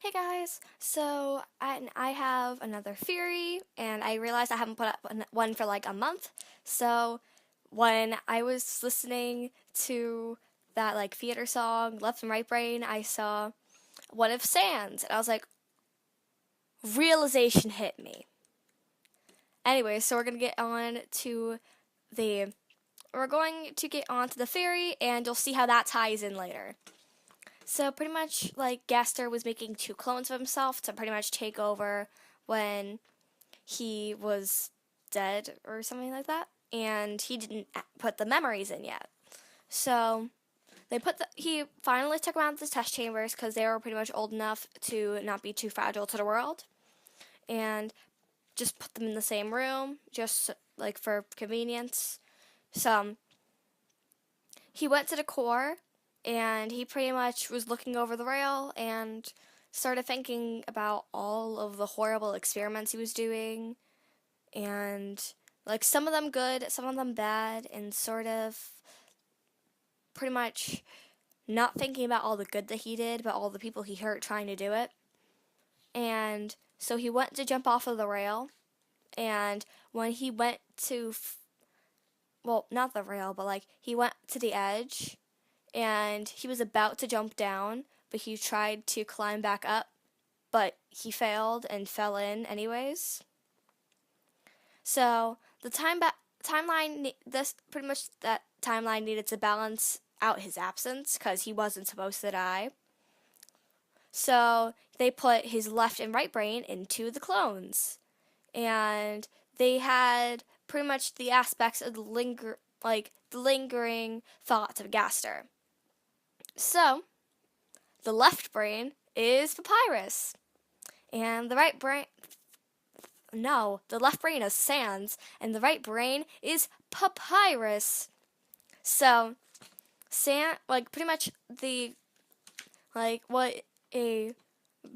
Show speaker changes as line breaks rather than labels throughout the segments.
Hey guys, so I have another theory, and I realized I haven't put up one for like a month. So when I was listening to that like theater song, Left and Right Brain, I saw one of Sans, and I was like, realization hit me. Anyway, so the we're going to get on to the theory, and you'll see how that ties in later. So pretty much like Gaster was making two clones of himself to pretty much take over when he was dead or something like that, and he didn't put the memories in yet. So he finally took him out of the test chambers because they were pretty much old enough to not be too fragile to the world, and just put them in the same room just like for convenience. So he went to the core, and he pretty much was looking over the rail and started thinking about all of the horrible experiments he was doing, and like some of them good, some of them bad, and sort of pretty much not thinking about all the good that he did, but all the people he hurt trying to do it. And so he went to jump off of the rail, and when he went to well, not the rail, but like he went to the edge, and he was about to jump down, but he tried to climb back up, but he failed and fell in anyways. So the that timeline needed to balance out his absence because he wasn't supposed to die. So they put his left and right brain into the clones, and they had pretty much the aspects of the lingering thoughts of Gaster. So the left brain is Papyrus, and the left brain is Sans, and the right brain is Papyrus. So pretty much what a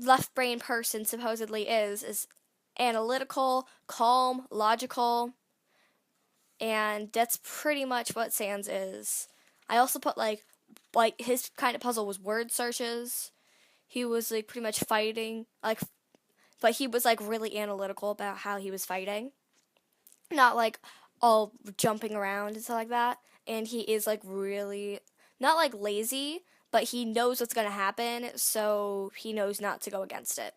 left brain person supposedly is analytical, calm, logical, and that's pretty much what Sans is. I also put like his kind of puzzle was word searches. He was like pretty much fighting, but he was like really analytical about how he was fighting, not like all jumping around and stuff like that. And he is like really not like lazy, but he knows what's gonna happen, so he knows not to go against it.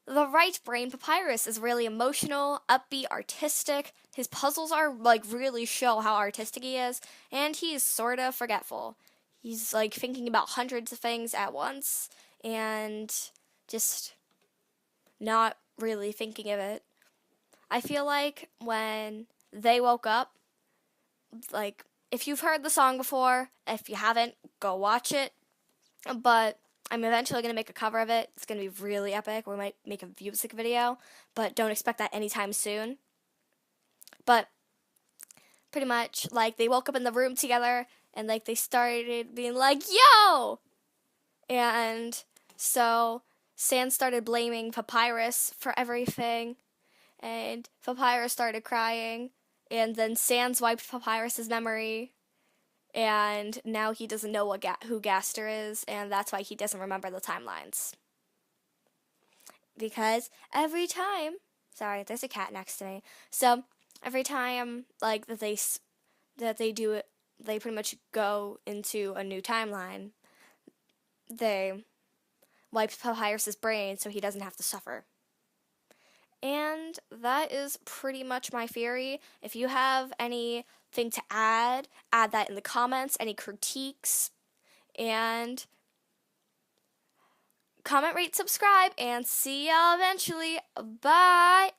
The right brain Papyrus is really emotional, upbeat, artistic. His puzzles are like really show how artistic he is, and he's sort of forgetful. He's like thinking about hundreds of things at once and just not really thinking of it. I feel like when they woke up, like if you've heard the song before, if you haven't, go watch it. But I'm eventually going to make a cover of it. It's going to be really epic. We might make a music video, but don't expect that anytime soon. But pretty much, like, they woke up in the room together, and, like, they started being like, yo! And so Sans started blaming Papyrus for everything, and Papyrus started crying, and then Sans wiped Papyrus's memory, and now he doesn't know who Gaster is, and that's why he doesn't remember the timelines. Because every time, sorry, there's a cat next to me. So every time like that they do it, they pretty much go into a new timeline. They wipe Papyrus's brain so he doesn't have to suffer. And that is pretty much my theory. If you have anything to add that in the comments, any critiques, and comment, rate, subscribe, and see y'all eventually. Bye!